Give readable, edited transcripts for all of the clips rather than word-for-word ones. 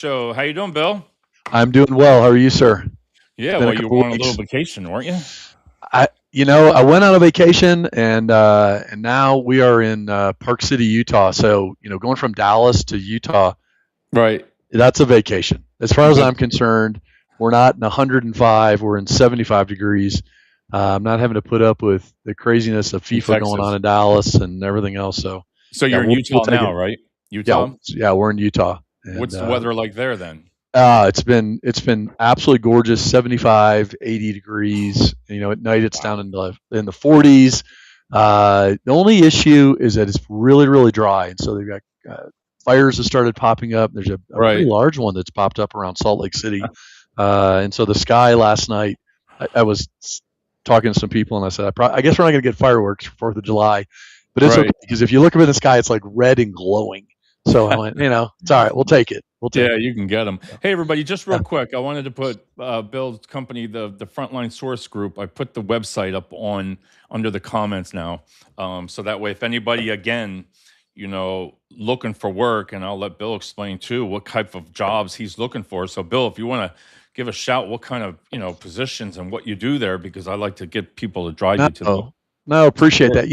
So, how you doing, Bill? I'm doing well. How are you, sir? Yeah, Been a well, you couple were of on a little weeks. vacation, weren't you? I went on a vacation and now we are in Park City, Utah. So, going from Dallas to Utah, Right. that's a vacation. As far as Good. I'm concerned, we're not in 105, we're in 75 degrees. I'm not having to put up with the craziness of In FIFA going on Texas. in Dallas and everything else. So, So yeah, you're in we'll Utah take now, it. right? Yeah, Utah. yeah, we're in Utah, and What's the weather like there then? it's been absolutely gorgeous, 75, 80 degrees. At night it's down Wow. in the 40s. The only issue is that it's really, really dry, and so they've got fires that started popping up. There's a pretty Right. large one that's popped up around Salt Lake City, and so the sky last night. I was talking to some people, and I said, I guess we're not going to get fireworks for Fourth of July, but it's okay Right. because if you look up in the sky, it's like red and glowing. So I went, it's all right. We'll take it. We'll take Yeah, it. you can get them. Hey, everybody, just Yeah. real quick, I wanted to put Bill's company, the Frontline Source Group. I put the website up on under the comments now, so that way, if anybody again, looking for work, and I'll let Bill explain too what type of jobs he's looking for. So, Bill, if you want to give a shout, what kind of positions and what you do there, because I like to get people to drive you to No, appreciate work.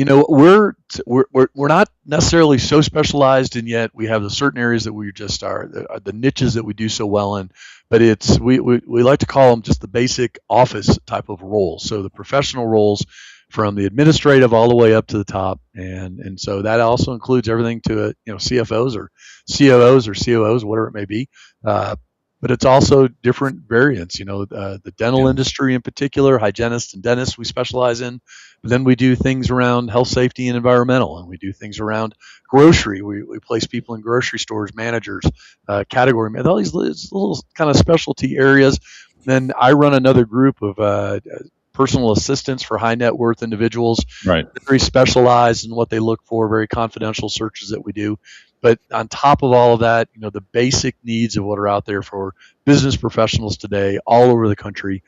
that. We're not necessarily so specialized, and yet we have the certain areas that we just are the niches that we do so well in. But we like to call them just the basic office type of roles. So the professional roles, from the administrative all the way up to the top, and so that also includes everything to CFOs or COOs or COOs, whatever it may be. But it's also different variants. The dental Yeah. industry in particular, hygienists and dentists we specialize in. But then we do things around health, safety, and environmental, and we do things around grocery. We place people in grocery stores, managers, category, all these little kind of specialty areas. Then I run another group of personal assistants for high net worth individuals, Right. very specialized in what they look for, very confidential searches that we do. But on top of all of that, the basic needs of what are out there for business professionals today all over the country.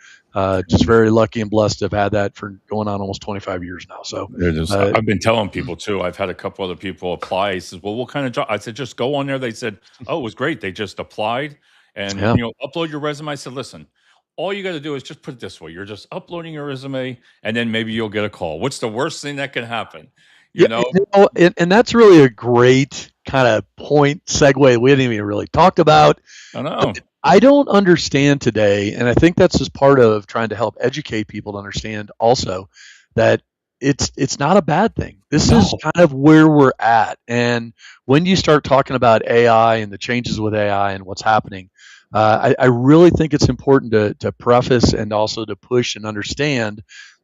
Just very lucky and blessed to have had that for going on almost 25 years now. So, I've been telling people too. I've had a couple other people apply. He says, "Well, what kind of job?" I said, "Just go on there." They said, "Oh, it was great. They just applied and yeah, upload your resume." I said, "Listen, all you got to do is just put it this way: you're just uploading your resume, and then maybe you'll get a call. What's the worst thing that can happen? You yeah, know?" and that's really a great kind of point segue we hadn't even really talked about. I know. I don't understand today, and I think that's just part of trying to help educate people to understand also that it's not a bad thing. This is No. kind of where we're at. And when you start talking about AI and the changes with AI and what's happening, I really think it's important to preface and also to push and understand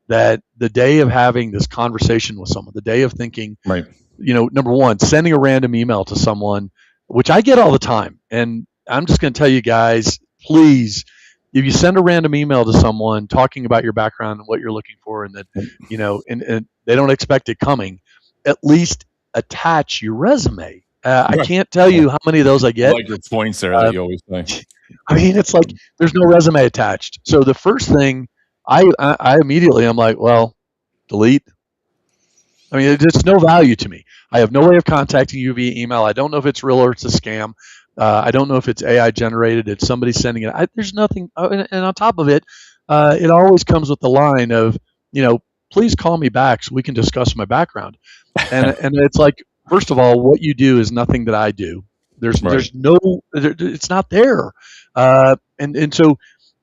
that the day of having this conversation with someone, the day of thinking, Right. number one, sending a random email to someone, which I get all the time. And I'm just going to tell you guys, please, if you send a random email to someone talking about your background and what you're looking for, and that, and they don't expect it coming, at least attach your resume. I Right. can't tell you how many of those I I get. like your points there that you always say. I mean, it's like there's no resume attached. So the first thing I immediately, I'm like, well, delete. I mean, it's no value to me. I have no way of contacting you via email. I don't know if it's real or it's a scam. I don't know if it's AI generated. It's somebody sending it. There's nothing. And on top of it, it always comes with the line of, please call me back so we can discuss my background. And it's like, first of all, what you do is nothing that I do. Right. It's not there. And so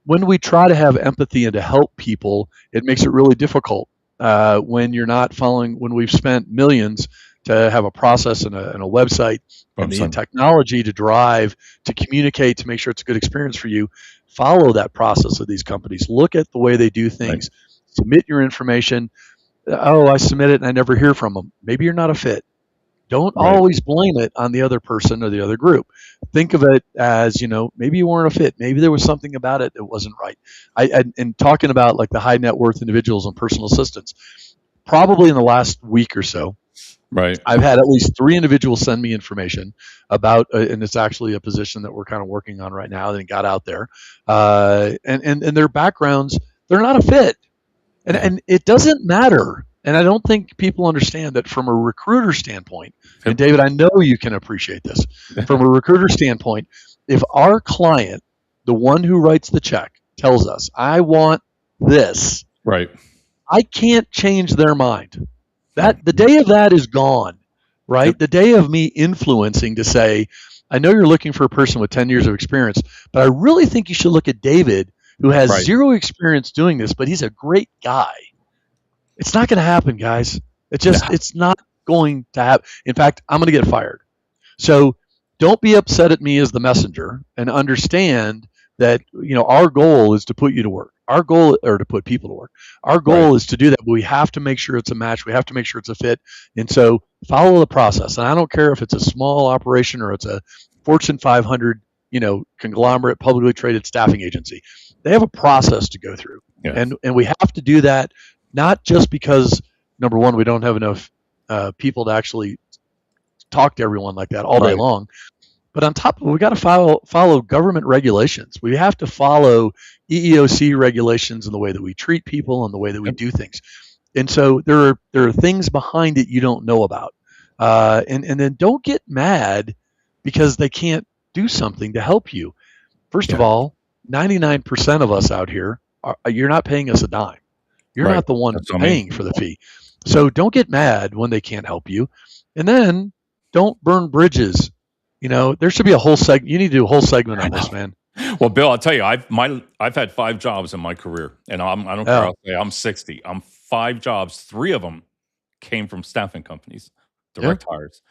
when we try to have empathy and to help people, it makes it really difficult when you're not following. When we've spent millions to have a process and a website and the technology to drive, to communicate, to make sure it's a good experience for you, follow that process of these companies. Look at the way they do things. Right. Submit your information. Oh, I submit it and I never hear from them. Maybe you're not a fit. Don't always blame it on the other person or the other group. Think of it as, maybe you weren't a fit. Maybe there was something about it that wasn't right. And talking about like the high net worth individuals and personal assistants, probably in the last week or so, right, I've had at least 3 individuals send me information about, and it's actually a position that we're kind of working on right now that got out there. And their backgrounds, they're not a fit. And it doesn't matter. And I don't think people understand that from a recruiter standpoint, and David, I know you can appreciate this. From a recruiter standpoint, if our client, the one who writes the check, tells us, I want this, Right. I can't change their mind. No. The day of that is gone, right? Yep. The day of me influencing to say, I know you're looking for a person with 10 years of experience, but I really think you should look at David, who has Right. zero experience doing this, but he's a great guy. It's not going to happen, guys. It's not going to happen. In fact, I'm going to get fired. So don't be upset at me as the messenger, and understand that, our goal is to put you to work. Our goal, or to put people to work. Our goal Right. is to do that, but we have to make sure it's a match. We have to make sure it's a fit. And so follow the process. And I don't care if it's a small operation or it's a Fortune 500, conglomerate publicly traded staffing agency. They have a process to go through. Yeah. And we have to do that, not just because, number one, we don't have enough people to actually talk to everyone like that all day Right. long. But on top of it, we got to follow government regulations. We have to follow EEOC regulations in the way that we treat people and the way that we Yep. do things. And so there are things behind it you don't know about. And then don't get mad because they can't do something to help you. First of Yeah. all, 99% of us out here, you're not paying us a dime. You're Right. not the one That's what I mean. paying for the fee. So don't get mad when they can't help you. And then don't burn bridges. There should be a whole segment. You need to do a whole segment on this, man. Well, Bill, I'll tell you, I've had 5 jobs in my career, and I don't care. Yeah. I'll say I'm 60. I'm 5 jobs. 3 of them came from staffing companies, direct hires.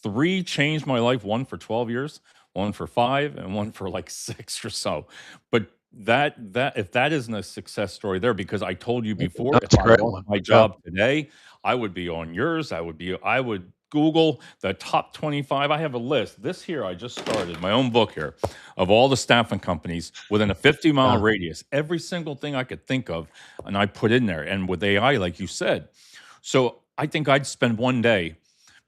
3 changed my life. 1 for 12 years, 1 for 5, and 1 for like 6 or so. But that if that isn't a success story there, because I told you before, That's if a I great lost one. my Yeah. job today, I would be on yours. I would Google the top 25. I have a list. This here, I just started my own book here of all the staffing companies within a 50-mile Yeah. radius. Every single thing I could think of, and I put in there. And with AI, like you said. So I think I'd spend one day,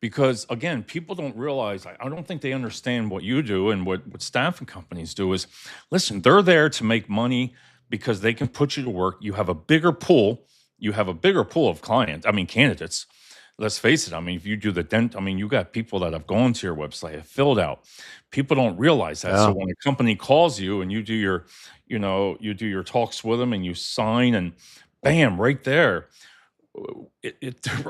because again, people don't realize, I don't think they understand what you do and what staffing companies do is, listen, they're there to make money because they can put you to work. You have a bigger pool. You have a bigger pool of candidates. Let's face it. If you do you got people that have gone to your website, have filled out. People don't realize that. Yeah. So when a company calls you and you do your talks with them and you sign, and bam, right there,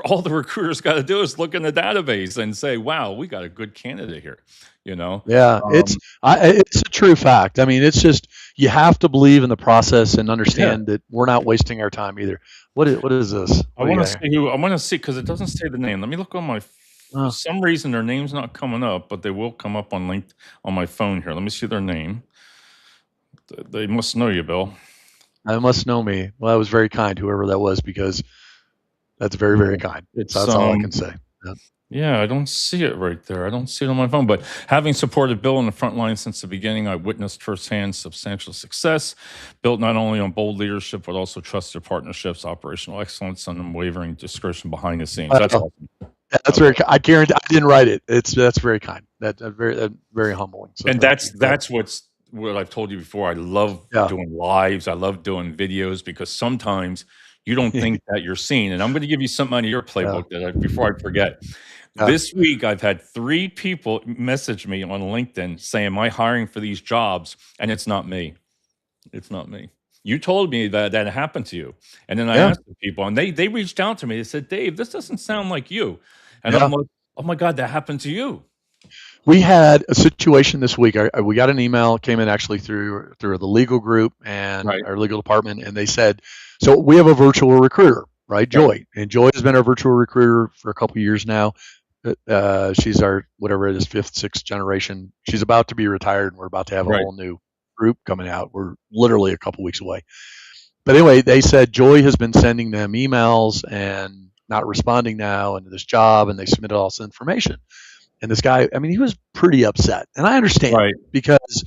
all the recruiters got to do is look in the database and say, wow, we got a good candidate here. Yeah, it's a true fact. It's just, you have to believe in the process and understand that we're not wasting our time either. What is this? I want to see because it doesn't say the name. Let me look on my. Oh. For some reason, their name's not coming up, but they will come up on LinkedIn on my phone here. Let me see their name. They must know you, Bill. They must know me. Well, that was very kind, whoever that was, because that's very, very kind. It's That's all I can say. Yeah. Yeah, I don't see it right there. I don't see it on my phone. But having supported Bill in the front line since the beginning, I witnessed firsthand substantial success, built not only on bold leadership, but also trusted partnerships, operational excellence, and unwavering discretion behind the scenes. That's awesome. That's very. I guarantee. I didn't write it. That's very kind. That's very humbling. So And that's what I've told you before. I love doing lives. I love doing videos because sometimes you don't think that you're seen. And I'm going to give you something out of your playbook before I forget. This week, I've had 3 people message me on LinkedIn saying, am I hiring for these jobs? And it's not me. It's not me. You told me that happened to you. And then I asked the people, and they reached out to me. They said, Dave, this doesn't sound like you. And I'm like, oh my God, that happened to you. We had a situation this week. We got an email, came in actually through the legal group and our legal department, and they said, so we have a virtual recruiter, right? Joy. And Joy has been our virtual recruiter for a couple of years now. She's our, whatever it is, 5th, 6th generation. She's about to be retired, and we're about to have a whole new group coming out. We're literally a couple weeks away. But anyway, they said Joy has been sending them emails and not responding now into this job, and they submitted all this information. And this guy, he was pretty upset. And I understand because,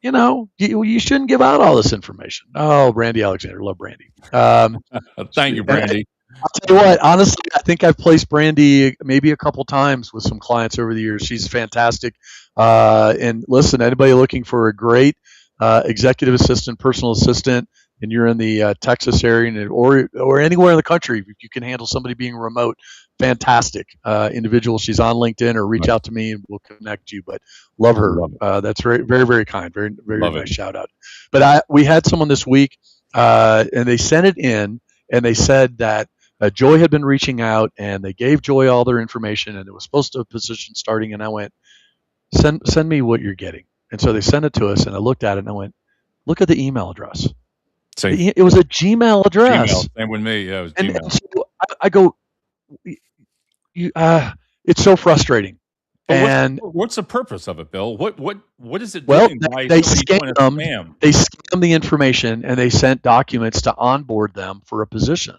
you shouldn't give out all this information. Oh, Brandy Alexander. Love Brandy. Thank you, Brandy. I'll tell you what, honestly, I think I've placed Brandy maybe a couple times with some clients over the years. She's fantastic. And listen, anybody looking for a great executive assistant, personal assistant, and you're in the Texas area or anywhere in the country, if you can handle somebody being remote, fantastic individual. She's on LinkedIn, or reach Right. out to me and we'll connect you. But love her. Love it. That's very, very, very kind. Very, very Love nice it. shout out. But we had someone this week, and they sent it in, and they said that Joy had been reaching out, and they gave Joy all their information, and it was supposed to have a position starting. And I went, send me what you're getting. And so they sent it to us, and I looked at it, and I went, look at the email address. Same. It was a Gmail address. Gmail. Same with me. Yeah, it was Gmail. And so I go, it's so frustrating. But And what's the purpose of it, Bill? What is it well, doing by they somebody doing a scammed. spam? They scammed the information, and they sent documents to onboard them for a position.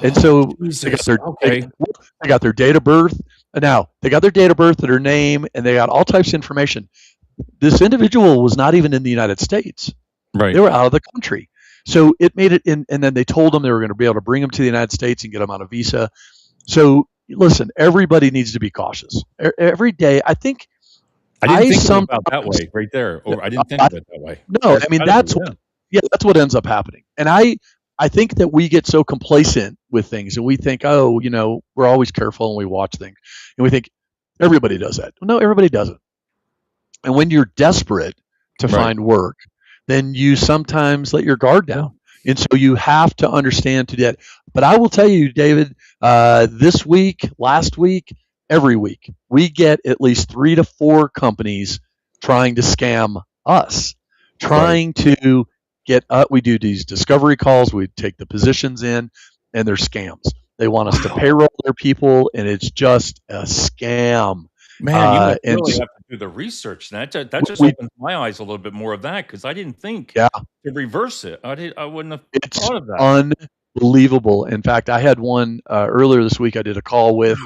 And so they got they got their date of birth. Now they got their date of birth, their name, and they got all types of information. This individual was not even in the United States. Right. They were out of the country. So it made it in, and then they told them they were going to be able to bring them to the United States and get them on a visa. So listen, everybody needs to be cautious. Every day, I think. I didn't think about that way right there. Or I didn't think of it that way. No, I mean that's what ends up happening. And I think that we get so complacent with things, and we think, oh, we're always careful, and we watch things, and we think everybody does that. No, everybody doesn't. And when you're desperate to find work, then you sometimes let your guard down. And so you have to understand to that. But I will tell you, David, this week, last week, every week, we get at least 3 to 4 companies trying to scam us, trying to get we do these discovery calls, we take the positions in, and they're scams. They want us to payroll their people, and it's just a scam. Man, you really have to do the research. That just opens my eyes a little bit more of that, because I didn't think to reverse it. I wouldn't have thought of that. Unbelievable. In fact, I had one earlier this week I did a call with,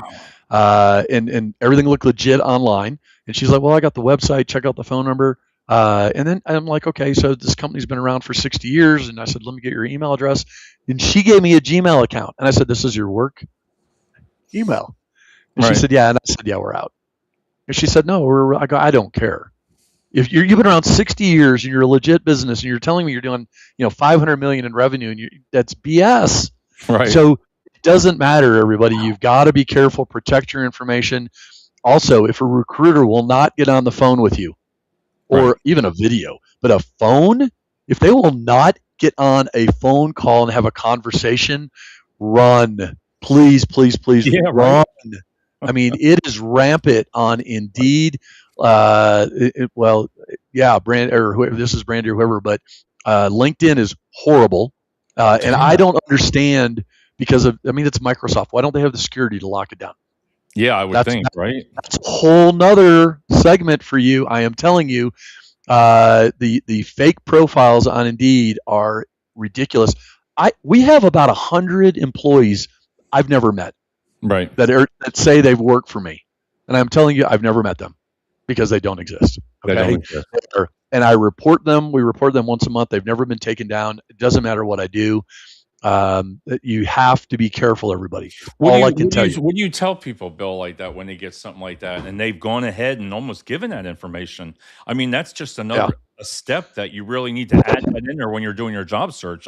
and everything looked legit online. And she's like, well, I got the website, check out the phone number. And then I'm like, okay, so this company's been around for 60 years. And I said, let me get your email address. And she gave me a Gmail account. And I said, this is your work email? And she said, yeah. And I said, yeah, we're out. And she said, no, I don't care. If you've been around 60 years and you're a legit business and you're telling me you're doing, 500 million in revenue, and that's BS. Right. So it doesn't matter, everybody. You've got to be careful, protect your information. Also, if a recruiter will not get on the phone with you, or even a video, but a phone, if they will not get on a phone call and have a conversation, run. Please, please, please run. I mean, it is rampant on Indeed. This is Brandy or whoever, but LinkedIn is horrible. And I don't understand because it's Microsoft. Why don't they have the security to lock it down? Yeah, I would think, right? That's a whole nother segment for you. I am telling you, the fake profiles on Indeed are ridiculous. We have about 100 employees I've never met. Right. That say they've worked for me. And I'm telling you, I've never met them because they don't exist. Okay? They don't exist. And I report them. We report them once a month. They've never been taken down. It doesn't matter what I do. You have to be careful, everybody. What do you tell people, Bill, like that when they get something like that and they've gone ahead and almost given that information? I mean, that's just a step that you really need to add that in there when you're doing your job search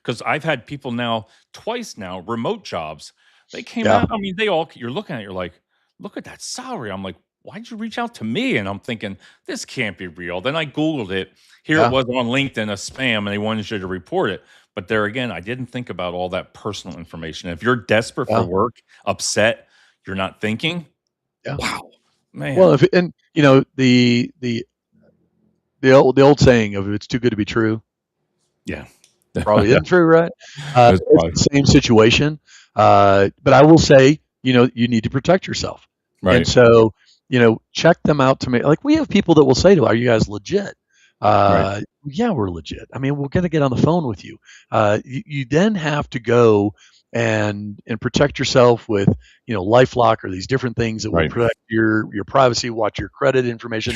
because I've had people twice now, remote jobs. They came out. I mean, you're looking at it, you're like, look at that salary. I'm like, why'd you reach out to me? And I'm thinking, this can't be real. Then I Googled it. Here it was on LinkedIn, a spam, and they wanted you to report it. But there again, I didn't think about all that personal information. If you're desperate for work, upset, you're not thinking. Yeah. Wow, man. Well, the old saying of it's too good to be true. Yeah, probably isn't true, right? It's the same situation. But I will say, you need to protect yourself. Right. And so, check them out to me. Like we have people that will say to, are you guys legit? Yeah, we're legit. I mean, we're going to get on the phone with you. You then have to go and protect yourself with, LifeLock or these different things that will protect your privacy, watch your credit information.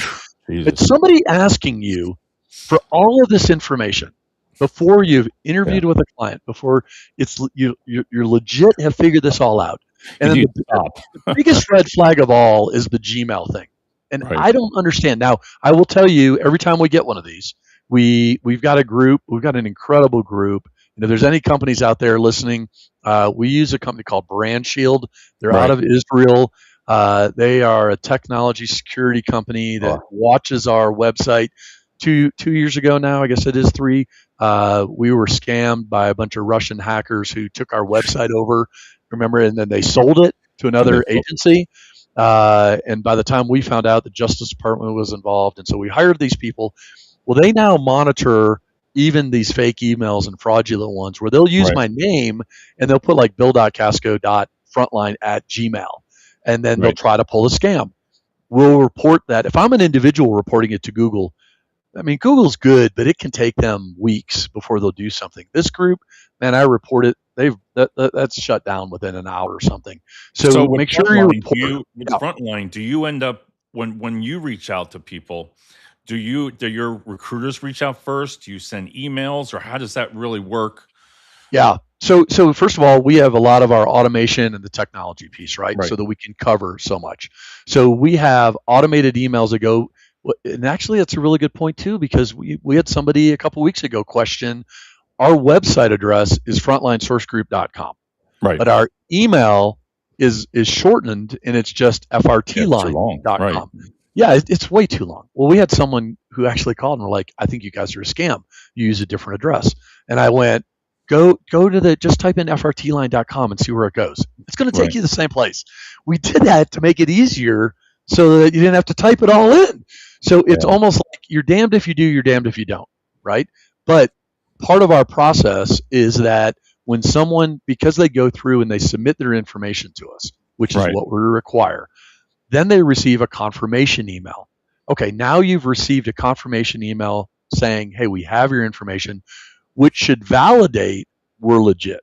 But somebody asking you for all of this information before you've interviewed with a client, before you're legit have figured this all out. And then the biggest red flag of all is the Gmail thing. And I don't understand. Now, I will tell you, every time we get one of these, we've got a group, we've got an incredible group And if there's any companies out there listening, we use a company called Brand Shield. They're out Right. of Israel. They are a technology security company that watches our website. Two years ago now, I guess it is three, we were scammed by a bunch of Russian hackers who took our website over, remember, and then they sold it to another agency. And by the time we found out, the Justice Department was involved. And so we hired these people. Well, they now monitor even these fake emails and fraudulent ones where they'll use my name and they'll put like bill.casco.frontline@gmail. And then they'll try to pull a scam. We'll report that. If I'm an individual reporting it to Google, I mean, Google's good, but it can take them weeks before they'll do something. This group, man, I report it. That's shut down within an hour or something. So make sure you report. With Frontline, do you end up when you reach out to people? Do your recruiters reach out first? Do you send emails, or how does that really work? Yeah. So first of all, we have a lot of our automation and the technology piece, right? So that we can cover so much. So we have automated emails that go, and actually it's a really good point too, because we had somebody a couple weeks ago question, our website address is frontlinesourcegroup.com. Right. But our email is shortened and it's just frtline.com. Right. Yeah, it's way too long. Well, we had someone who actually called and were like, I think you guys are a scam. You use a different address. And I went, go to just type in frtline.com and see where it goes. It's going to take you to the same place. We did that to make it easier so that you didn't have to type it all in. So it's almost like you're damned if you do, you're damned if you don't, right? But part of our process is that when someone, because they go through and they submit their information to us, which is what we require, then they receive a confirmation email. Okay, now you've received a confirmation email saying, hey, we have your information, which should validate we're legit.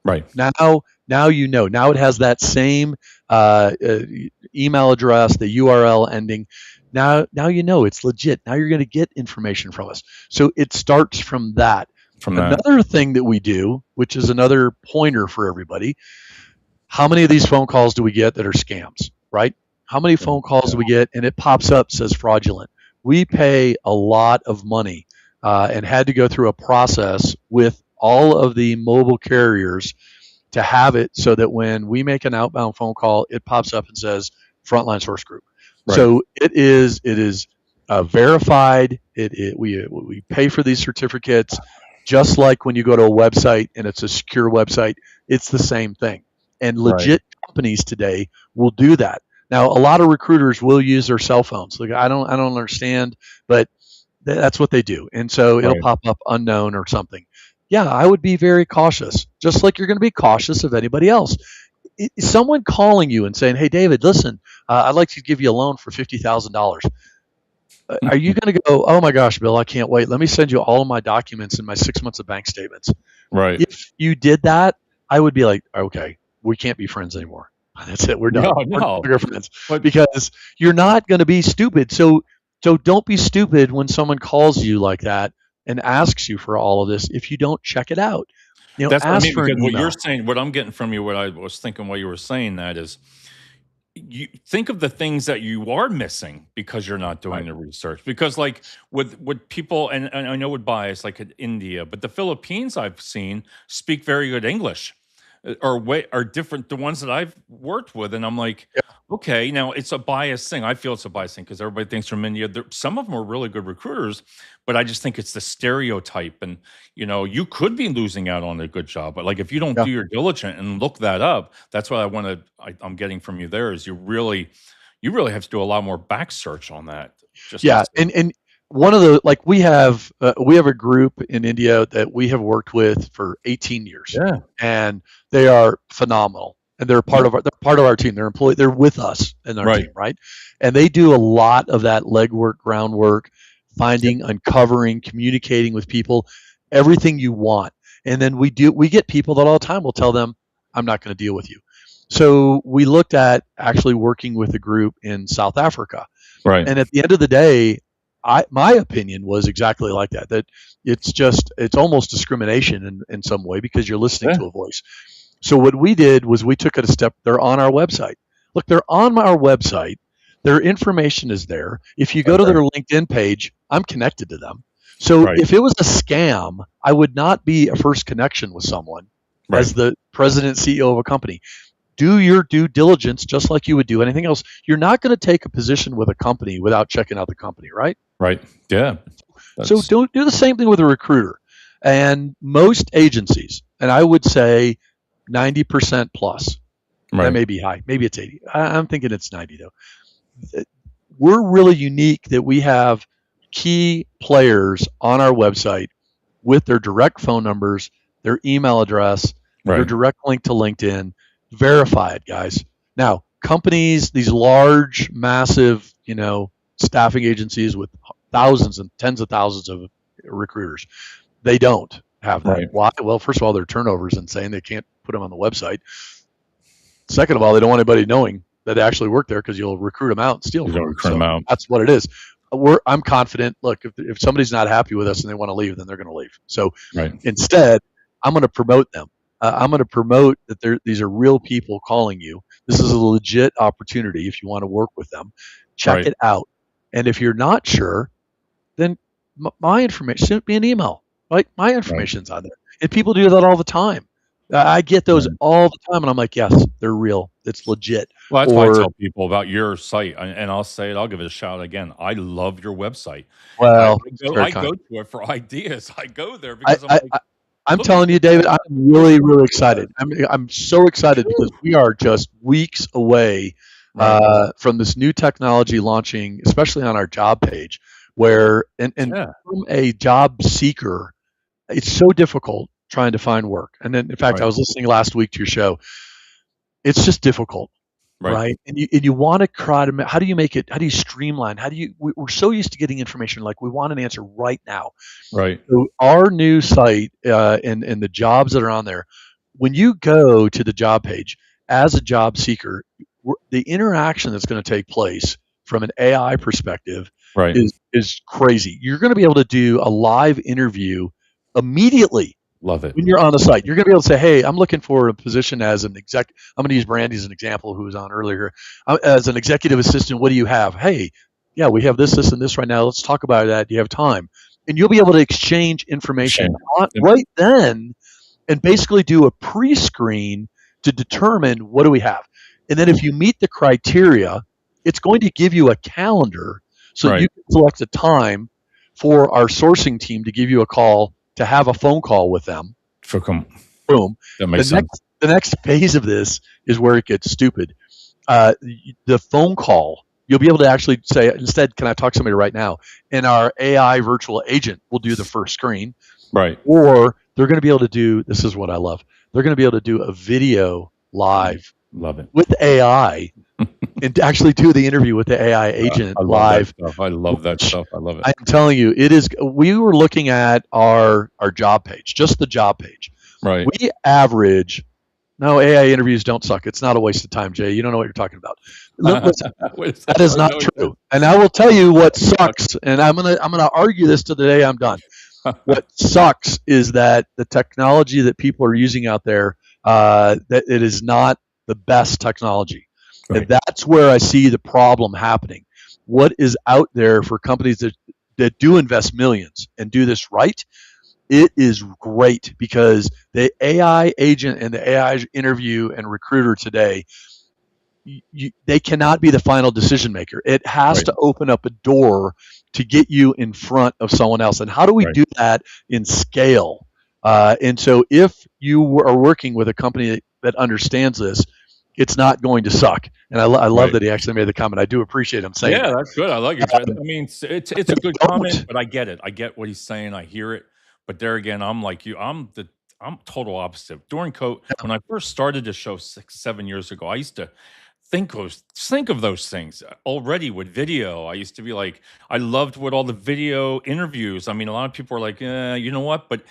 Right. Now you know. Now it has that same email address, the URL ending. Now you know it's legit. Now you're going to get information from us. So it starts from that. Another thing that we do, which is another pointer for everybody, how many of these phone calls do we get that are scams, right? How many phone calls do we get and it pops up, says fraudulent? We pay a lot of money and had to go through a process with all of the mobile carriers to have it so that when we make an outbound phone call, it pops up and says Frontline Source Group. So it is verified. We pay for these certificates, just like when you go to a website and it's a secure website. It's the same thing. And legit companies today will do that. Now, a lot of recruiters will use their cell phones. Like I don't understand, but that's what they do. And so it'll pop up unknown or something. Yeah, I would be very cautious, just like you're going to be cautious of anybody else. Someone calling you and saying, hey, David, listen, I'd like to give you a loan for $50,000. Are you going to go, oh my gosh, Bill, I can't wait. Let me send you all of my documents and my 6 months of bank statements. Right. If you did that, I would be like, okay, we can't be friends anymore. That's it. We're done. No. We're friends. Because you're not going to be stupid. So don't be stupid when someone calls you like that and asks you for all of this if you don't check it out. That's what I mean, for because what you're saying, what I'm getting from you, what I was thinking while you were saying that is, you think of the things that you are missing because you're not doing the research. Because like with people, and I know with bias, like in India, but the Philippines I've seen speak very good English. Are different, the ones that I've worked with, and I'm like, okay, now it's a bias thing. I feel it's a bias thing because everybody thinks from India. Some of them are really good recruiters, but I just think it's the stereotype, and you could be losing out on a good job. But like if you don't do your diligence and look that up, that's what I'm getting from you. There is you really have to do a lot more back search on that. And one of the we have a group in India that we have worked with for 18 years. And they are phenomenal. And they're part of our team. They're with us in our team, right? And they do a lot of that legwork, groundwork, finding, uncovering, communicating with people, everything you want. And then we get people that all the time will tell them, I'm not going to deal with you. So we looked at actually working with a group in South Africa. Right. And at the end of the day, my opinion was exactly like that. That it's almost discrimination in some way because you're listening to a voice. So what we did was we took it a step. They're on our website. Look, they're on our website. Their information is there. If you go to their LinkedIn page, I'm connected to them. So Right. if it was a scam, I would not be a first connection with someone Right. as the president, CEO of a company. Do your due diligence just like you would do anything else. You're not going to take a position with a company without checking out the company, right? Right. Yeah. So That's don't do the same thing with a recruiter. And most agencies, and I would say 90% plus, that right. may be high, maybe it's 80. I'm thinking it's 90 though. We're really unique that we have key players on our website with their direct phone numbers, their email address, their Right. direct link to LinkedIn. Verify it, guys. Now, companies, these large, massive, staffing agencies with thousands and tens of thousands of recruiters, they don't have that. Right. Why? Well, first of all, their turnover is insane. They can't put them on the website. Second of all, they don't want anybody knowing that they actually work there because you'll recruit them out and steal You from don't them. recruit them out. That's what it is. I'm confident. Look, if somebody's not happy with us and they want to leave, then they're going to leave. So Right. instead, I'm going to promote them. I'm going to promote that these are real people calling you. This is a legit opportunity if you want to work with them. Check Right. it out. And if you're not sure, then my information, send me an email. Right? My information's on there. And people do that all the time. I get those all the time, and I'm like, yes, they're real. It's legit. Well, that's why I tell people about your site, and I'll say it. I'll give it a shout again. I love your website. Well, I go to it for ideas. I go there because I'm telling you, David, I'm really, really excited. I'm so excited because we are just weeks away from this new technology launching, especially on our job page, where and from a job seeker, it's so difficult trying to find work. And then, in fact, I was listening last week to your show. It's just difficult, right? And you want to try to, how do you make it? How do you streamline? We're so used to getting information, like we want an answer right now. Right. So our new site and the jobs that are on there, when you go to the job page as a job seeker, the interaction that's going to take place from an AI perspective is crazy. You're going to be able to do a live interview immediately. Love it. When you're on the site, you're going to be able to say, hey, I'm looking for a position as an exec. I'm going to use Brandy as an example, who was on earlier. As an executive assistant, what do you have? Hey, yeah, we have this, and this right now. Let's talk about that. Do you have time? And you'll be able to exchange information right then and basically do a pre-screen to determine what do we have. And then if you meet the criteria, it's going to give you a calendar so you can select a time for our sourcing team to give you a call, to have a phone call with them. Boom. That makes sense. The next phase of this is where it gets stupid. The phone call, you'll be able to actually say, instead, can I talk to somebody right now? And our AI virtual agent will do the first screen. Right. Or they're going to be able to do, this is what I love, they're going to be able to do a video live. Love it. With AI and actually do the interview with the AI agent live. I love that stuff. I love it. I'm telling you, it is. We were looking at our job page, just the job page. Right. We average. No, AI interviews don't suck. It's not a waste of time, Jay. You don't know what you're talking about. Listen, that is not true. And I will tell you what sucks. And I'm gonna argue this to the day I'm done. What sucks is that the technology that people are using out there, that it is not the best technology. Right. And that's where I see the problem happening. What is out there for companies that do invest millions and do this right, it is great, because the AI agent and the AI interview and recruiter today, they cannot be the final decision maker. It has to open up a door to get you in front of someone else. And how do we do that in scale? And so if you are working with a company that understands this, it's not going to suck. And I love that he actually made the comment. I do appreciate him saying that. That's good. I like it. I mean, it's a good comment, but I get it. I get what he's saying. I hear it. But there again, I'm like you. I'm total opposite. During COVID, when I first started the show 6-7 years ago, I used to think of those things already with video. I used to be like, I loved with all the video interviews. I mean, a lot of people are like, you know what? But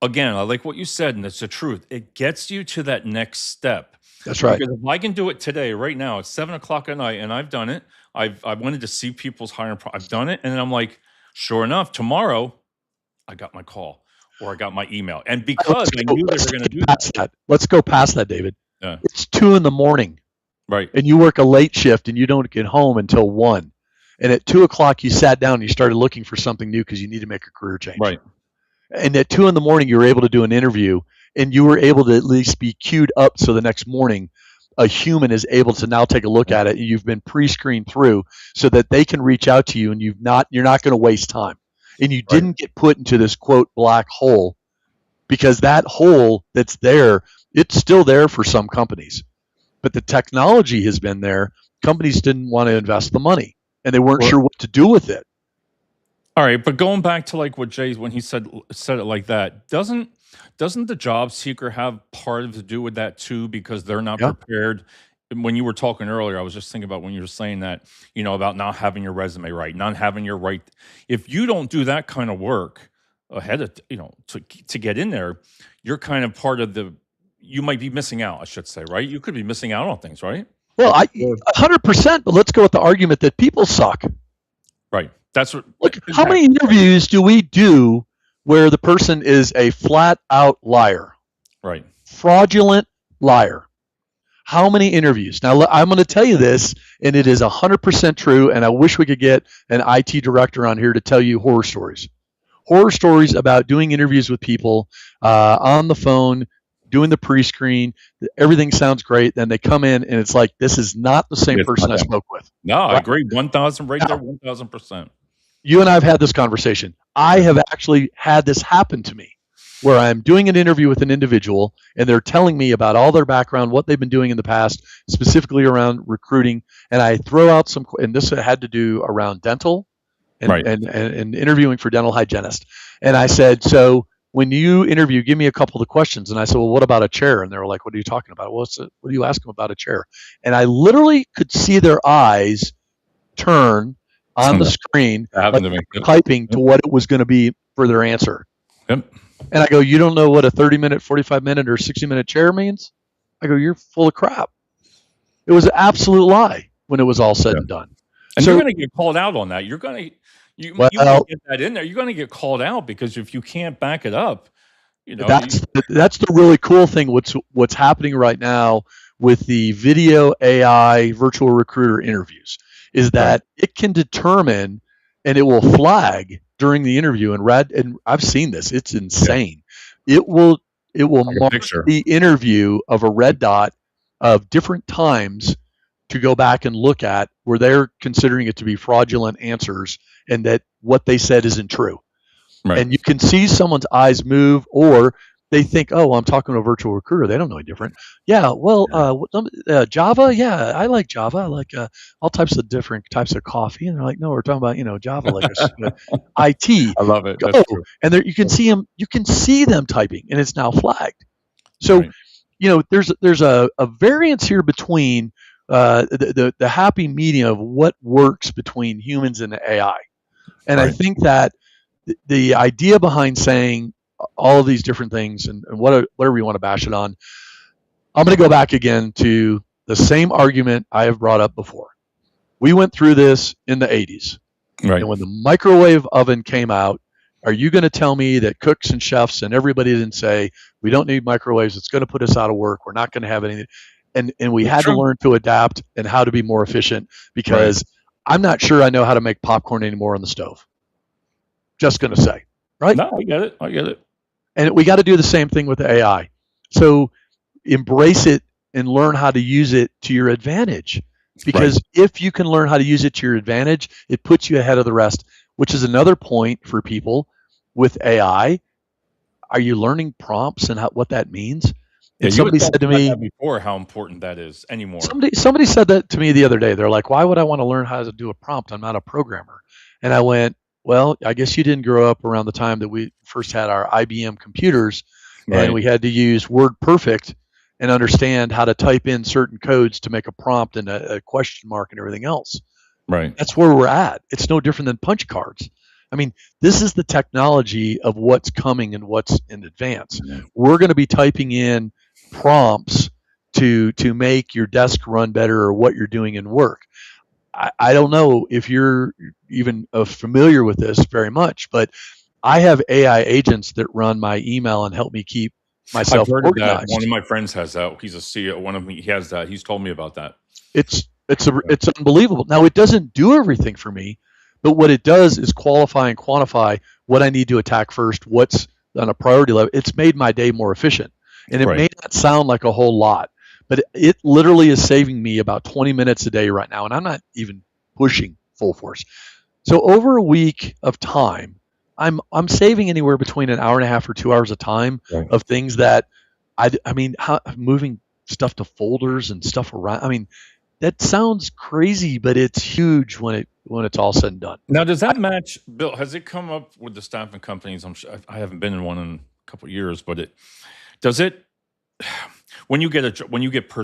again, I like what you said, and it's the truth. It gets you to that next step. That's right. Because if I can do it today, right now, it's 7:00 at night, and I've done it. I wanted to see people's hiring. I've done it, and then I'm like, sure enough, tomorrow, I got my call or I got my email, and because I knew they were going to do that. Let's go past that, David. Yeah. It's 2 a.m, right? And you work a late shift, and you don't get home until 1, and at 2 o'clock you sat down and you started looking for something new because you need to make a career change. Right. And at 2 in the morning you were able to do an interview, and you were able to at least be queued up so the next morning a human is able to now take a look at it, and you've been pre-screened through so that they can reach out to you, and you're not going to waste time. And you didn't get put into this quote black hole, because that hole that's there, it's still there for some companies. But the technology has been there. Companies didn't want to invest the money, and they weren't sure what to do with it. All right, but going back to like what Jay, when he said it like that, doesn't the job seeker have part of to do with that too? Because they're not prepared. When you were talking earlier, I was just thinking about when you were saying that, about not having your resume right, not having your right. If you don't do that kind of work ahead of, to get in there, you're kind of part of you might be missing out, I should say, right? You could be missing out on things, right? Well, 100%, but let's go with the argument that people suck. Right. That's what. Look, how many interviews do we do where the person is a flat out liar? Right. Fraudulent liar. How many interviews? Now, I'm going to tell you this, and it is 100% true, and I wish we could get an IT director on here to tell you horror stories. Horror stories about doing interviews with people on the phone, doing the pre-screen. Everything sounds great. Then they come in, and it's like, this is not the same person I spoke with. No, I agree. 1,000 right there, 1,000%. You and I have had this conversation. I have actually had this happen to me, where I'm doing an interview with an individual and they're telling me about all their background, what they've been doing in the past, specifically around recruiting. And I throw out and this had to do around dental and interviewing for dental hygienist. And I said, so when you interview, give me a couple of questions. And I said, well, what about a chair? And they were like, what are you talking about? What do you ask them about a chair? And I literally could see their eyes turn on the screen, typing to what it was going to be for their answer. Yep. And I go, you don't know what a 30-minute, 45-minute, or 60-minute chair means? I go, you're full of crap. It was an absolute lie when it was all said and done. And you're going to get called out on that. You might get that in there. You're going to get called out because if you can't back it up, that's the really cool thing. What's happening right now with the video AI virtual recruiter interviews is that it can determine, and it will flag during the interview, and I've seen this. It's insane. It will mark the interview of a red dot of different times to go back and look at where they're considering it to be fraudulent answers and that what they said isn't true. Right. And you can see someone's eyes move, or they think, oh, I'm talking to a virtual recruiter. They don't know any different. Yeah, well, Java, yeah, I like Java. I like all different types of coffee. And they're like, no, we're talking about, Java, like IT. I love it. That's true. And there, you can see them typing, and it's now flagged. So, there's a variance here between the happy medium of what works between humans and the AI. And I think that the idea behind saying all of these different things and whatever you want to bash it on, I'm going to go back again to the same argument I have brought up before. We went through this in the 80s. Right. And when the microwave oven came out, are you going to tell me that cooks and chefs and everybody didn't say, we don't need microwaves, it's going to put us out of work, we're not going to have anything? And we had to learn to adapt and how to be more efficient, because I'm not sure I know how to make popcorn anymore on the stove. Just going to say, right? No, I get it. And we got to do the same thing with AI. So embrace it and learn how to use it to your advantage. Because if you can learn how to use it to your advantage, it puts you ahead of the rest, which is another point for people with AI. Are you learning prompts and what that means? And somebody said to me before how important that is anymore. Somebody said that to me the other day. They're like, why would I want to learn how to do a prompt? I'm not a programmer. And I went, well, I guess you didn't grow up around the time that we first had our IBM computers, and we had to use WordPerfect and understand how to type in certain codes to make a prompt and a question mark and everything else. Right. That's where we're at. It's no different than punch cards. I mean, this is the technology of what's coming and what's in advance. Mm-hmm. We're going to be typing in prompts to make your desk run better or what you're doing in work. I don't know if you're even familiar with this very much, but I have AI agents that run my email and help me keep myself organized. One of my friends has that. He's a CEO. He has that. He's told me about that. It's It's unbelievable. Now it doesn't do everything for me, but what it does is qualify and quantify what I need to attack first, what's on a priority level. It's made my day more efficient. And it Right. may not sound like a whole lot, but it literally is saving me about 20 minutes a day right now, and I'm not even pushing full force. So over a week of time, I'm saving anywhere between an hour and a half or 2 hours of time Right. of things that I mean, moving stuff to folders and stuff around. I mean, that sounds crazy, but it's huge when it's all said and done. Now, does that match, Bill? Has it come up with the staffing companies? I'm sure I haven't been in one in a couple of years, but does it when you get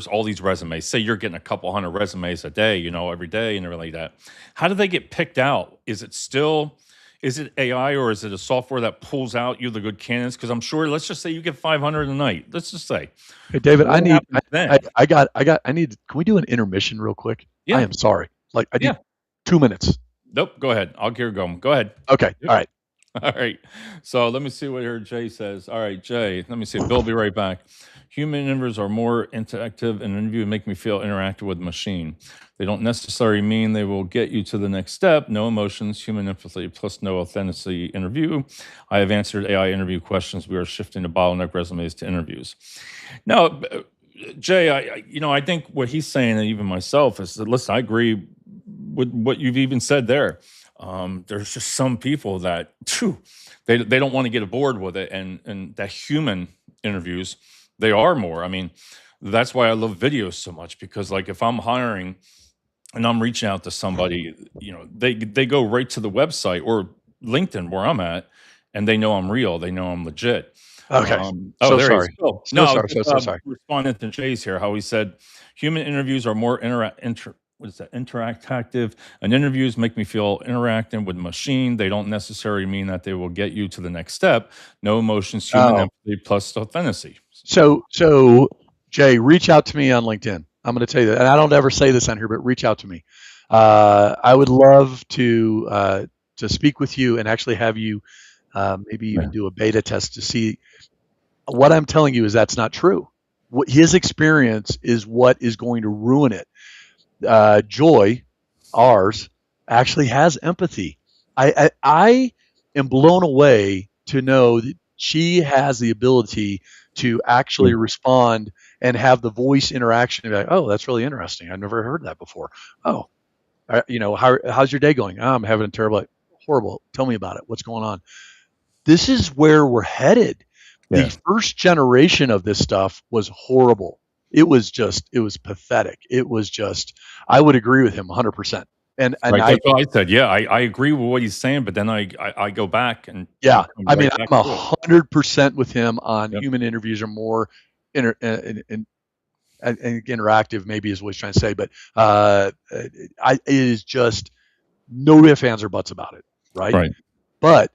all these resumes. Say you're getting a couple hundred resumes a day, every day and everything like that. How do they get picked out? Is it AI or is it a software that pulls out you the good candidates? Because I'm sure, let's just say you get 500 a night. Let's just say. Hey, David, What happens then? I need. Can we do an intermission real quick? I Yeah, am sorry. Like I need yeah. 2 minutes. Nope. Go ahead. I'll get her going. Go ahead. Okay. Yep. All right. All right. So let me see what here Jay says. All right, Jay. Let me see. Bill, be right back. Human interviews are more interactive, and an interview make me feel interactive with the machine. They don't necessarily mean they will get you to the next step. No emotions, human empathy, plus no authenticity interview. I have answered AI interview questions. We are shifting the bottleneck resumes to interviews. Now, Jay, I think what he's saying, and even myself, is that, listen, I agree with what you've even said there. There's just some people that they don't want to get aboard with it, and that human interviews, they are more. I mean, that's why I love videos so much, because like if I'm hiring and I'm reaching out to somebody, they go right to the website or LinkedIn where I'm at, and they know I'm real, they know I'm legit. Okay. Oh, So there he is. sorry. Oh, So no, I was sorry. just, So sorry. responding to Jay's here, how he said human interviews are more what is that? Interactive. And interviews make me feel interacting with machine. They don't necessarily mean that they will get you to the next step. No emotions, human Oh, empathy plus authenticity. so Jay, reach out to me on LinkedIn. I'm going to tell you that, and I don't ever say this on here, but reach out to me. I would love to speak with you and actually have you maybe even Yeah. do a beta test to see. What I'm telling you is that's not true. What his experience is what is going to ruin it. Joy, ours, actually has empathy. I am blown away to know that she has the ability to actually respond and have the voice interaction. And be like, oh, that's really interesting. I've never heard that before. Oh, how's your day going? Oh, I'm having a horrible. Tell me about it. What's going on? This is where we're headed. Yeah. The first generation of this stuff was horrible. It was pathetic. It was just, I would agree with him 100%. And Right. I, That's what I said. Yeah, I agree with what he's saying, but then I go back and yeah, come I mean, right back I'm to it. 100% with him on Yep. human interviews are more and interactive, maybe is what he's trying to say, but it is just no ifs, ands, or buts about it, right? Right. But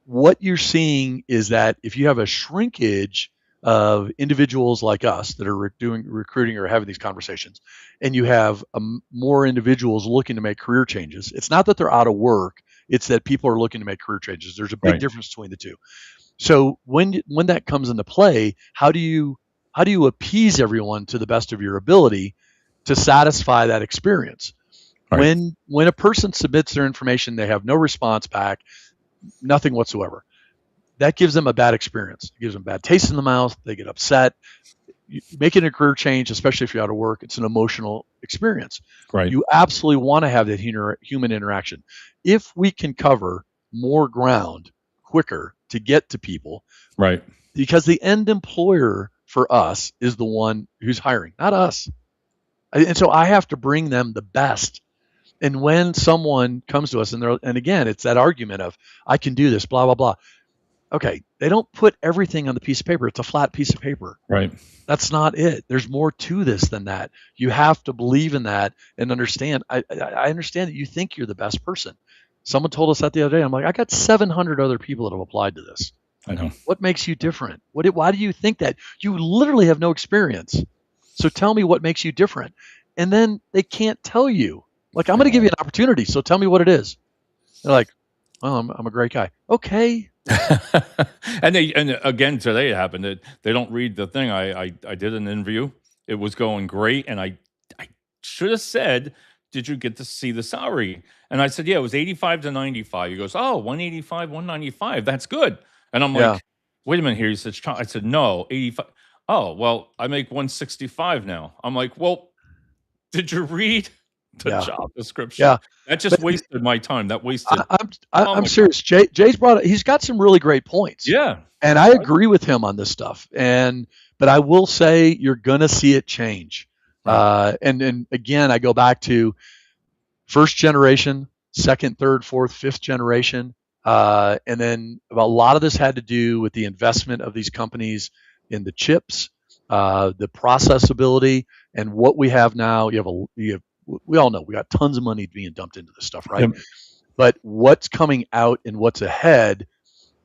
what you're seeing is that if you have a shrinkage of individuals like us that are doing recruiting or having these conversations, and you have more individuals looking to make career changes, it's not that they're out of work, it's that people are looking to make career changes. There's a big Right. difference between the two. So when that comes into play, how do you appease everyone to the best of your ability to satisfy that experience? Right. When a person submits their information, they have no response back, nothing whatsoever. That gives them a bad experience. It gives them a bad taste in the mouth. They get upset. Making a career change, especially if you're out of work, it's an emotional experience. Right. You absolutely want to have that human interaction. If we can cover more ground quicker to get to people, Right. because the end employer for us is the one who's hiring, not us. And so I have to bring them the best. And when someone comes to us and again, it's that argument of, I can do this, blah, blah, blah. Okay, they don't put everything on the piece of paper. It's a flat piece of paper. Right. That's not it. There's more to this than that. You have to believe in that and understand. I understand that you think you're the best person. Someone told us that the other day. I'm like, I got 700 other people that have applied to this. I know. What makes you different? Why do you think that? You literally have no experience. So tell me what makes you different. And then they can't tell you. Like, I'm going to give you an opportunity. So tell me what it is. They're like, well, I'm a great guy. Okay. and again today it happened that they don't read the thing. I did an interview. It was going great, and I should have said, did you get to see the salary? And I said, yeah, it was 85 to 95. He goes, oh, 185, 195. That's good. And I'm Yeah, like, wait a minute here. He said, I said, no, 85. Oh, well, I make 165 now. I'm like, well, did you read the yeah, job description? yeah. That just But wasted my time. That wasted, oh I'm my God. serious. Jay's he's got some really great points, Yeah. and I agree with him on this stuff. But I will say you're gonna see it change. Right. And again, I go back to first generation, second, third, fourth, fifth generation, and then a lot of this had to do with the investment of these companies in the chips, the processability, and what we have now. We all know we got tons of money being dumped into this stuff, right? Yep. But what's coming out and what's ahead,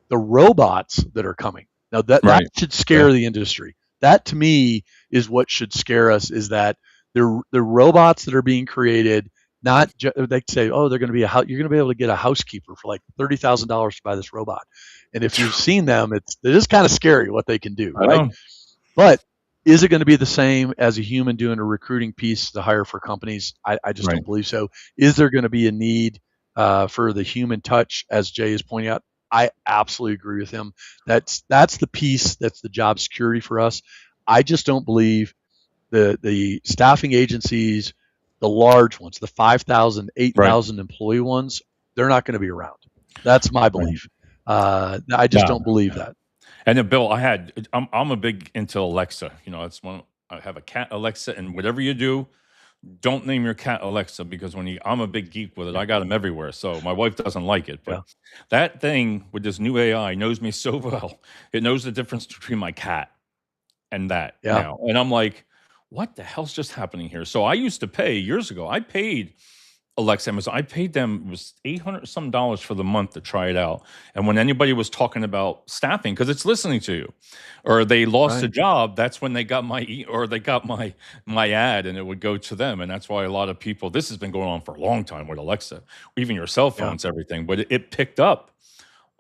the robots that are coming now, that Right. should scare the industry. That to me is what should scare us, is that the robots that are being created, they say, oh, they're going to be you're going to be able to get a housekeeper for like $30,000 to buy this robot. And if you've seen them, it is kind of scary what they can do, I right? know. But is it going to be the same as a human doing a recruiting piece to hire for companies? I just Right. don't believe so. Is there going to be a need for the human touch, as Jay is pointing out? I absolutely agree with him. That's the piece that's the job security for us. I just don't believe the staffing agencies, the large ones, the 5,000, 8,000 employee ones, they're not going to be around. That's my belief. I just don't believe that. And then Bill, I'm a big into Alexa. You know, that's one. I have a cat Alexa, and whatever you do, don't name your cat Alexa, because I'm a big geek with it. I got them everywhere, so my wife doesn't like it. But Yeah. that thing with this new AI knows me so well. It knows the difference between my cat and that Yeah. now, and I'm like, what the hell's just happening here? So I used to pay years ago. I paid Alexa, Amazon. I paid them, it was $800 some dollars for the month to try it out. And when anybody was talking about staffing, because it's listening to you, or they lost a Right. job, that's when they got they got my ad, and it would go to them. And that's why a lot of people. This has been going on for a long time with Alexa, even your cell Yeah. phones, everything. But it picked up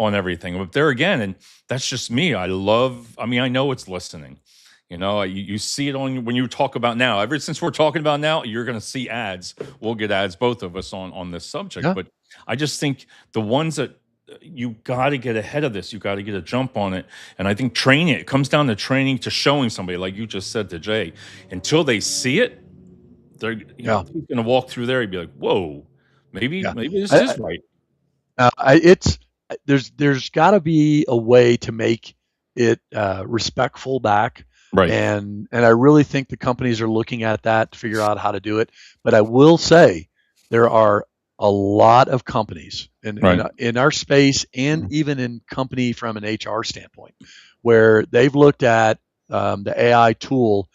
on everything. But there again, and that's just me. I mean, I know it's listening. You know, you see it on when you talk about now. Ever since we're talking about now, you're going to see ads. We'll get ads, both of us, on this subject. Yeah. But I just think the ones that you got to get ahead of this, you got to get a jump on it. And I think training, it comes down to training, to showing somebody, like you just said to Jay, until they see it, they're he's going to walk through there. He'd be like, whoa, maybe this is right. There's got to be a way to make it respectful back. Right. And I really think the companies are looking at that to figure out how to do it. But I will say there are a lot of companies in our space, and even in company from an HR standpoint, where they've looked at the AI tool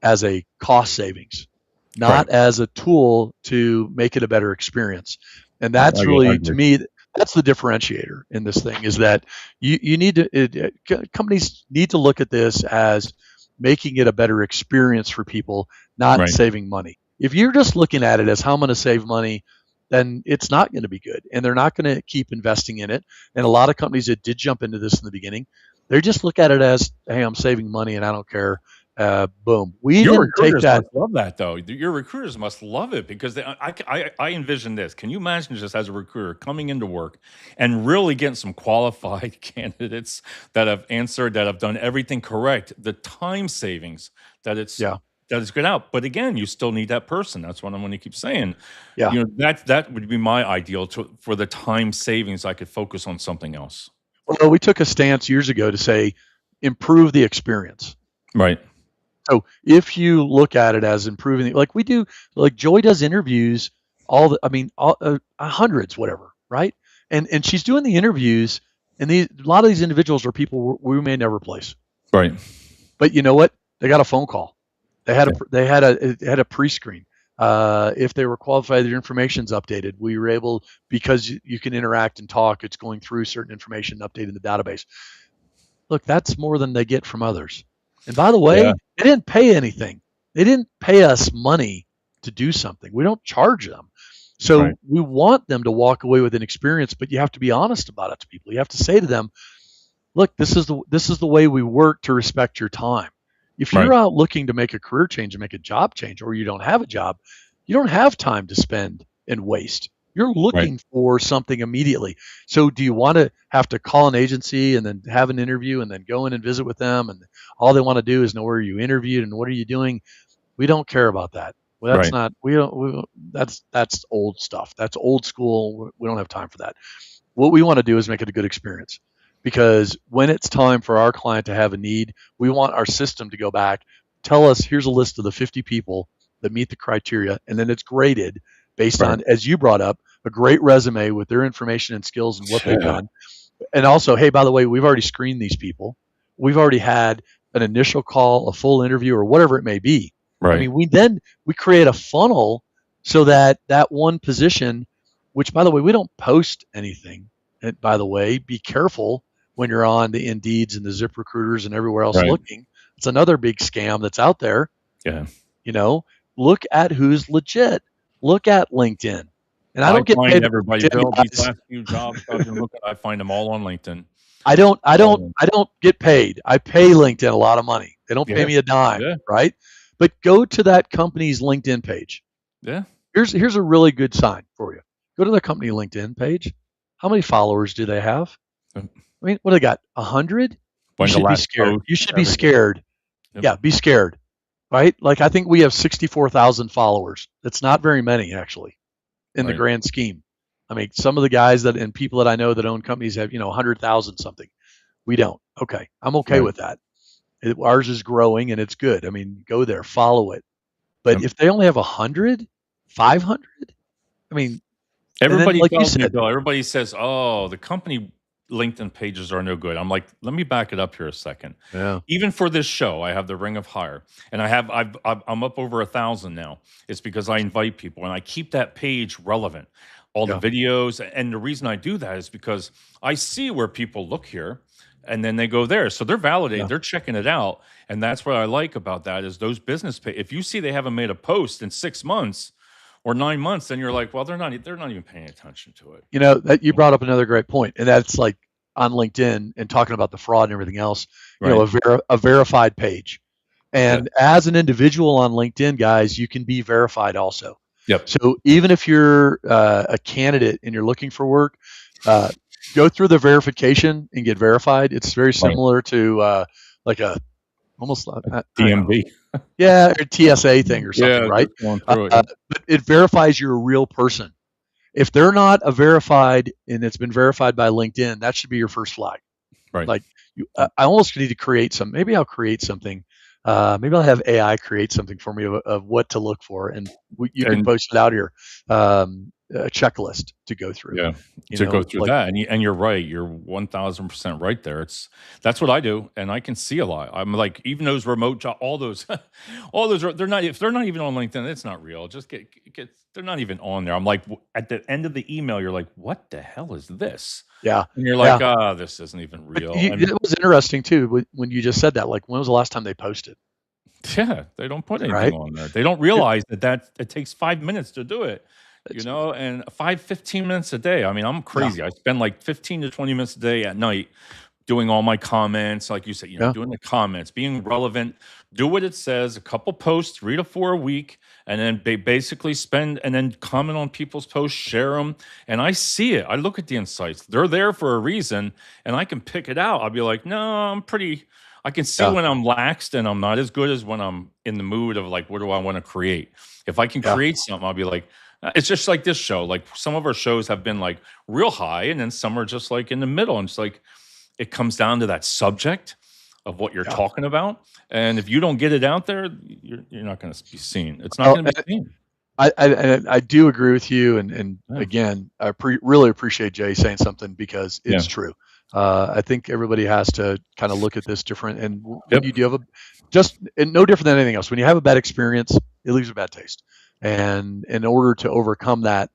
as a cost savings, not as a tool to make it a better experience. And that's really, to me, that's the differentiator in this thing, is that you need to companies need to look at this as making it a better experience for people, not saving money. If you're just looking at it as how I'm going to save money, then it's not going to be good, and they're not going to keep investing in it. And a lot of companies that did jump into this in the beginning, they just look at it as, hey, I'm saving money and I don't care. Boom. Your recruiters must love that, though. Your recruiters must love it, because I envision this. Can you imagine, just as a recruiter, coming into work and really getting some qualified candidates that have answered, that have done everything correct, the time savings that it's good out. But again, you still need that person. That's what I'm going to keep saying. Yeah. You know, that would be my ideal for the time savings. I could focus on something else. Well, we took a stance years ago to say, improve the experience. Right. So if you look at it as improving, like we do, like Joy does interviews, hundreds, whatever, right? And she's doing the interviews, and a lot of these individuals are people we may never place. Right. But you know what? They got a phone call. They had a pre-screen. If they were qualified, their information's updated. We were able, because you can interact and talk, it's going through certain information, updating the database. Look, that's more than they get from others. And by the way, they didn't pay anything. They didn't pay us money to do something. We don't charge them. So we want them to walk away with an experience, but you have to be honest about it to people. You have to say to them, look, this is the way we work to respect your time. If you're out looking to make a career change and make a job change, or you don't have a job, You don't have time to spend and waste. You're Right. looking for something immediately. So do you want to have to call an agency and then have an interview and then go in and visit with them, and all they want to do is know where you interviewed and what are you doing? We don't care about that. Well, that's Right. not we don't that's old stuff. That's old school. We don't have time for that. What we want to do is make it a good experience, because when it's time for our client to have a need, we want our system to go back, tell us, here's a list of the 50 people that meet the criteria, and then it's graded based Right. on, as you brought up, a great resume with their information and skills and what they've Yeah. done. And also, hey, by the way, we've already screened these people. We've already had an initial call, a full interview, or whatever it may be. I Right. mean, we create a funnel so that that one position, which by the way, we don't post anything. And by the way, be careful when you're on the Indeeds and the Zip Recruiters and everywhere else Right. looking. It's another big scam that's out there. Yeah. You know, look at who's legit. Look at LinkedIn. And I I don't get find paid by everybody, LinkedIn, Bill, these guys. last few jobs I've been looking, I find them all on LinkedIn. I don't I All of don't them. I don't get paid. I pay LinkedIn a lot of money. They don't pay Yeah. me a dime, Yeah. right? But go to that company's LinkedIn page. Yeah. Here's a really good sign for you. Go to the company LinkedIn page. How many followers do they have? Yep. I mean, what do they got? 100? You When the should be last scared. post, You should be everything. scared. Yep. Yeah, be scared. Right? Like I think we have 64,000 followers. That's not very many actually in the Right. grand scheme. I mean, some of the guys that and people that I know that own companies have, 100,000 something. We don't. Okay. I'm okay Right. with that. Ours is growing and it's good. I mean, go there, follow it. But Yep. if they only have 100, 500, I mean, and then Everybody like you tells me, said, Bill, everybody says, oh, the company LinkedIn pages are no good. I'm like, let me back it up here a second. yeah, Even for this show, I have the Ring of Hire, and I'm up over 1,000 now. It's because I invite people and I keep that page relevant, all the yeah, videos. And the reason I do that is because I see where people look here and then they go there. So they're validating, yeah. they're checking it out. And that's what I like about that is those business page. If you see they haven't made a post in 6 months or 9 months, then you're like, well, they're not even paying attention to it. That you brought up another great point, and that's like on LinkedIn and talking about the fraud and everything else. Right. A verified page, Yeah. and as an individual on LinkedIn, guys, you can be verified also. Yep. So even if you're a candidate and you're looking for work, go through the verification and get verified. It's very Right. similar to like a almost I don't know. DMV. Yeah, or TSA thing or something, Yeah, right? just going through it. Yeah. But it verifies you're a real person. If they're not a verified and it's been verified by LinkedIn, that should be your first flag. Right. Like I almost need to create some. Maybe I'll create something. Maybe I'll have AI create something for me of what to look for, and you can And post it out here. A checklist to go through. yeah, You to know, go through like that, and you're right. You're 1,000% right there. That's what I do, and I can see a lot. I'm like, even those remote job, all those, all those. They're not if they're not even on LinkedIn, it's not real. Just get. They're not even on there. I'm like, at the end of the email, you're like, what the hell is this? yeah, And you're like, yeah. ah, this isn't even But real. And it was interesting too when you just said that. Like, when was the last time they posted? yeah, they don't put anything Right? on there. They don't realize that it takes 5 minutes to do it. It's, And 15 minutes a day. I mean, I'm yeah, crazy. I spend like 15 to 20 minutes a day at night doing all my comments, like you said, yeah, doing the comments, being relevant, do what it says, a couple posts, 3 to 4 a week, and then they basically spend and then comment on people's posts, share them. And I see it. I look at the insights. They're there for a reason, and I can pick it out. I'll be like, no, I can see yeah, when I'm laxed and I'm not as good as when I'm in the mood of like, what do I want to create? If I can yeah. create something, I'll be like, it's just like this show. Like some of our shows have been like real high, and then some are just like in the middle. And it's like, it comes down to that subject of what you're Yeah. talking about. And if you don't get it out there, you're not going to be seen. It's not Well, going to be seen. I do agree with you, and Yeah. again, I really appreciate Jay saying something because it's Yeah. true. I think everybody has to kind of look at this different, and when Yep. you do have and no different than anything else. When you have a bad experience, it leaves a bad taste, and in order to overcome that,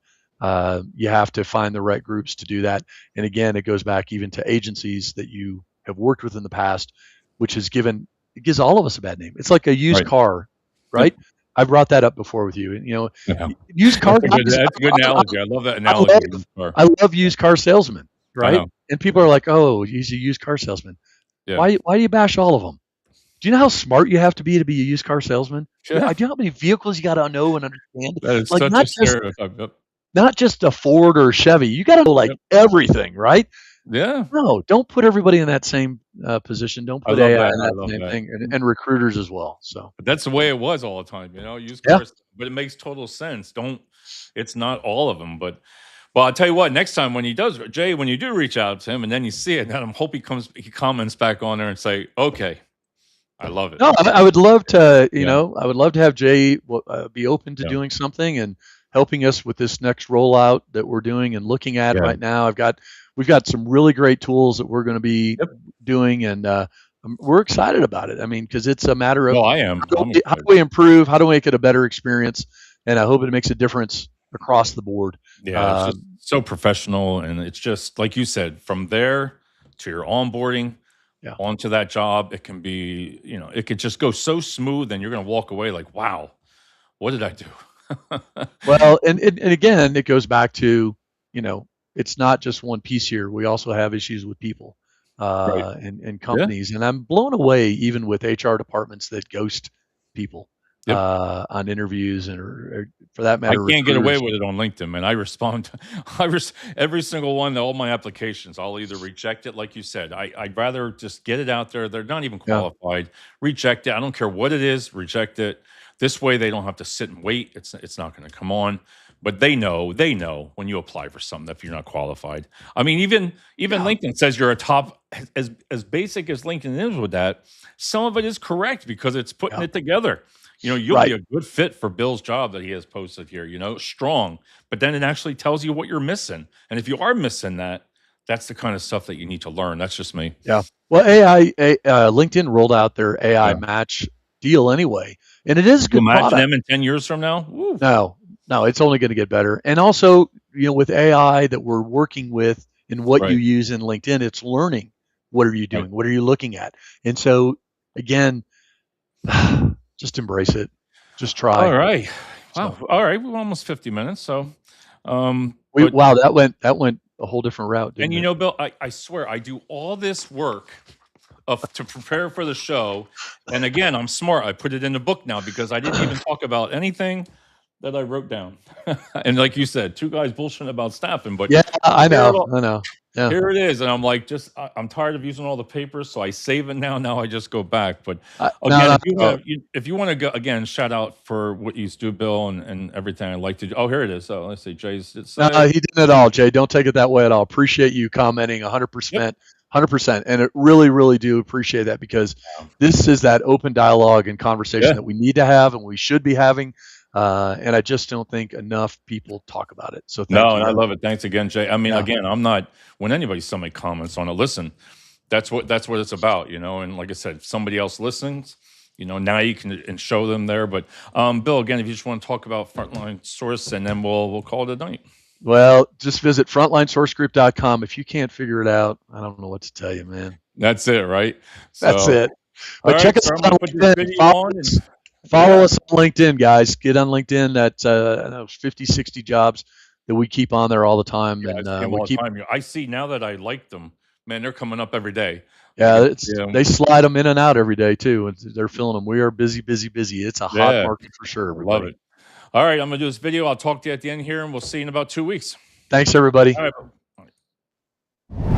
you have to find the right groups to do that. And again, it goes back even to agencies that you have worked with in the past, which it gives all of us a bad name. It's like a used Right. car, right? I brought that up before with you. And, Yeah. used car That's a guys. good analogy. I love that I analogy. I love used car salesmen, I right? know. And people are like, "Oh, he's a used car salesman." Yeah. Why do you bash all of them? Do you know how smart you have to be a used car salesman? Yeah, Do you know how many vehicles you got to know and understand? that is Like such a stereotype. Yep. not just a Ford or a Chevy. You got to know like Yep. everything, right? Yeah, No, don't put everybody in that same position. Don't I put love AI that. in I that love same that. thing, and recruiters as well. So But that's the way it was all the time, you know, used yeah, cars, but it makes total sense. Don't it's not all of them, but well, I'll tell you what, next time when he does, Jay, when you do reach out to him and then you see it, then I hope he comments back on there and say, "Okay, I love it." no, I would love to. Yeah. I would love to have Jay be open to Yeah. doing something and helping us with this next rollout that we're doing and looking at Yeah. right now. We've got some really great tools that we're going to be Yep. doing, and we're excited about it. I mean, because it's a matter No, of I am. I'm how do excited. we improve, how do we make it a better experience, and I hope it makes a difference across the board. Yeah, it's just Um, so professional and it's just like you said, from there to your onboarding yeah. onto that job, it can be, you know, it could just go so smooth and you're going to walk away like, "Wow, what did I do?" Well, and again, it goes back to, you know, it's not just one piece here. We also have issues with people Right. and Yeah. companies, and I'm blown away even with HR departments that ghost people Yep. on interviews or for that I matter, can't get away recruiters. with it on LinkedIn, man. I respond to every single one, all my applications, I'll either reject it, like you said. I'd rather just get it out there. They're not even Yeah, qualified. Reject it. I don't care what it is, reject it. This way they don't have to sit and wait. It's not going to come on. But they know when you apply for something if you're not qualified. I mean, even yeah, LinkedIn says you're a top as basic as LinkedIn is with that, some of it is correct because it's putting yeah. it together. You know, you'll be Right. a good fit for Bill's job that he has posted here, you know, strong. But then it actually tells you what you're missing. And if you are missing that, that's the kind of stuff that you need to learn. That's just me. Yeah. Well, LinkedIn rolled out their AI Yeah. match deal anyway, and it is a You good imagine product. them in 10 years from now? Woo. No, no, it's only going to get better. And also, with AI that we're working with and what you Right. use in LinkedIn, it's learning. What are you Right. doing? What are you looking at? And so, again, just embrace it. Just All try. right. Wow. So All right. We're almost 50 minutes. So, we but, wow, that went a whole different route, and didn't you it? know, Bill, I swear I do all this work to prepare for the show. And again, I'm smart. I put it in the book now because I didn't even talk about anything that I wrote down. And like you said, two guys bullshitting about staffing, but Yeah, I here it know. all I know. Yeah. here it is. And I'm like, I'm tired of using all the papers, so I save it now. Now I just go back. But No, again, no, if you no. want to, if you want to go again, shout out for what you do, Bill, and everything I like to do. Oh, here it is. So let's see, Jay's. It No, say, he didn't at all, Jay. Don't take it that way at all. Appreciate you commenting yep. 100%, 100%. And it really, really do appreciate that because Um, this is that open dialogue and conversation Yeah. that we need to have and we should be having. And I just don't think enough people talk about it. So thank No, and I you. love it. Thanks again, Jay. I mean, Yeah. again, I'm not when anybody somebody comments on it. Listen, that's what it's about, you know. And like I said, if somebody else listens, you know, now you can and show them there. But Bill, again, if you just want to talk about Frontline Source, and then we'll call it a night. Well, just visit frontlinesourcegroup.com. If you can't figure it out, I don't know what to tell you, man. That's it, right? That's So, it. all But right, check us sir, I'm out gonna on put this LinkedIn. video on, and Follow yeah, us on LinkedIn, guys. Get on LinkedIn. That's I don't know, 50, 60 jobs that we keep on there all the time. yeah, I And see them we all the keep, time. I see now that I like them, man. They're coming up every day. Like yeah, it's they slide them in and out every day too. And they're filling them. We are busy, busy, busy. It's a hot yeah, market for sure, I love everybody. it. All right, I'm gonna do this video. I'll talk to you at the end here, and we'll see you in about 2 weeks. Thanks, everybody. All right.